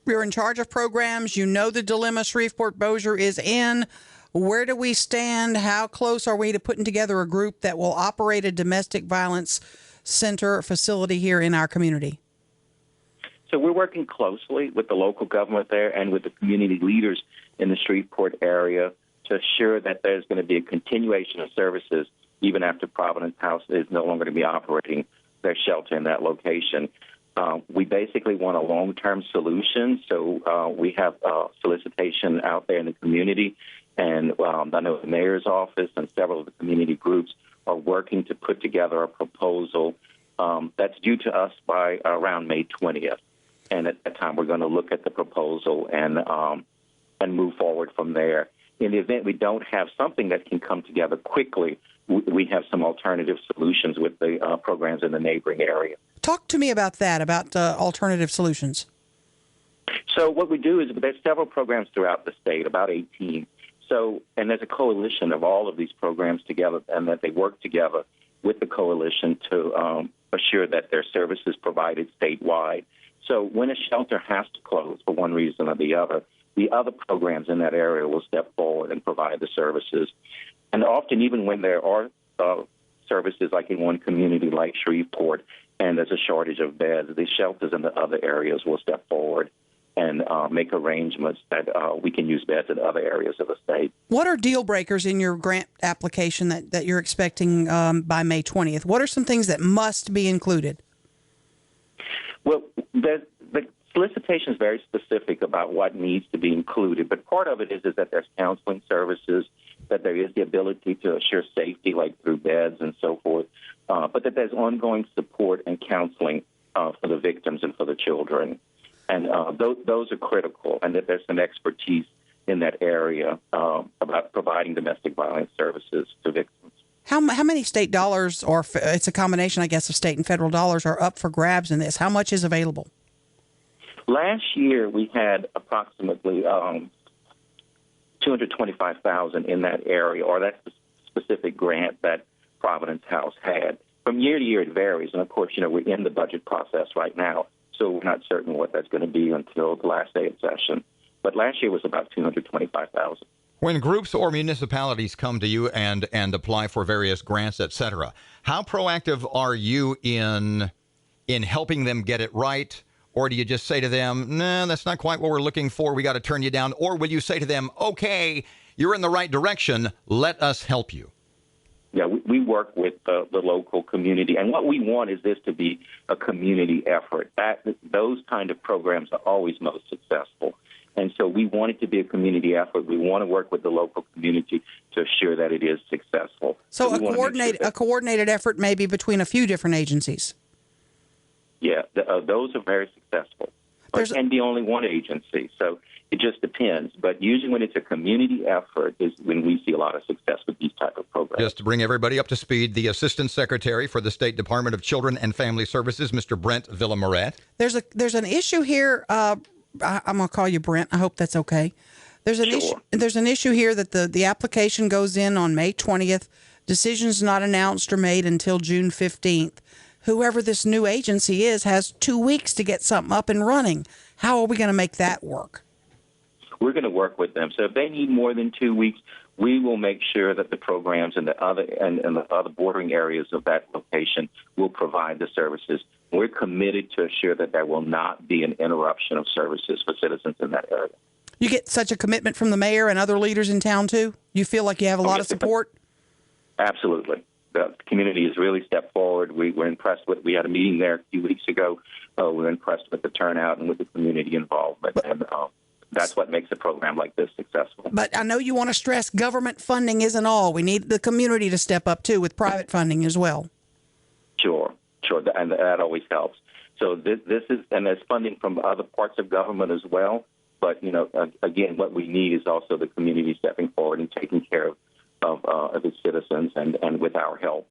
You're in charge of programs. You know the dilemma Shreveport Bossier is in. Where do we stand? How close are we to putting together a group that will operate a domestic violence center facility here in our community? So we're working closely with the local government there and with the community leaders in the Shreveport area to assure that there's going to be a continuation of services even after Providence House is no longer going to be operating their shelter in that location. We basically want a long-term solution, so we have solicitation out there in the community, and I know the mayor's office and several of the community groups are working to put together a proposal that's due to us by around May 20th. And at that time, we're going to look at the proposal and move forward from there. In the event we don't have something that can come together quickly, we have some alternative solutions with the programs in the neighboring area. Talk to me about that, about alternative solutions. So what we do is there's several programs throughout the state, about 18. So, and there's a coalition of all of these programs together, and that they work together with the coalition to assure that their service is provided statewide. So when a shelter has to close for one reason or the other programs in that area will step forward and provide the services. And often, even when there are services like in one community like Shreveport and there's a shortage of beds, the shelters in the other areas will step forward and make arrangements that we can use beds in other areas of the state. What are deal breakers in your grant application that you're expecting by May 20th? What are some things that must be included? Well, the solicitation is very specific about what needs to be included, but part of it is that there's counseling services, that there is the ability to assure safety, like through beds and so forth, but that there's ongoing support and counseling for the victims and for the children. And those are critical, and that there's some expertise in that area about providing domestic violence services to victims. How many state dollars, or it's a combination, I guess, of state and federal dollars, are up for grabs in this? How much is available? Last year, we had approximately $225,000 in that area, or that's the specific grant that Providence House had. From year to year, it varies, and of course, we're in the budget process right now, so we're not certain what that's going to be until the last day of session. But last year was about $225,000. When groups or municipalities come to you and apply for various grants, et cetera, how proactive are you in helping them get it right? Or do you just say to them, nah, that's not quite what we're looking for, we got to turn you down? Or will you say to them, okay, you're in the right direction, let us help you? Yeah, we work with the local community, and what we want is this to be a community effort. Those kind of programs are always most successful. And so we want it to be a community effort. We want to work with the local community to assure that it is successful. So a coordinated effort maybe between a few different agencies. Yeah, those are very successful. There can be only one agency, so it just depends. But usually when it's a community effort is when we see a lot of success with these type of programs. Just to bring everybody up to speed, the Assistant Secretary for the State Department of Children and Family Services, Mr. Brent Villemarette. There's an issue here. I'm going to call you Brent. I hope that's okay. There's an issue here that the application goes in on May 20th. Decisions not announced or made until June 15th. Whoever this new agency is has 2 weeks to get something up and running. How are we going to make that work? We're going to work with them. So if they need more than 2 weeks, we will make sure that the programs in the other bordering areas of that location will provide the services. We're committed to assure that there will not be an interruption of services for citizens in that area. You get such a commitment from the mayor and other leaders in town, too? You feel like you have a lot of support? Absolutely. The community has really stepped forward. We were impressed with. We had a meeting there a few weeks ago. We were impressed with the turnout and with the community involvement, and that's what makes a program like this successful. But I know you want to stress government funding isn't all. We need the community to step up, too, with private funding as well. Sure, and that always helps. So this is, and there's funding from other parts of government as well. But, again, what we need is also the community stepping forward and taking care of its citizens and with our help.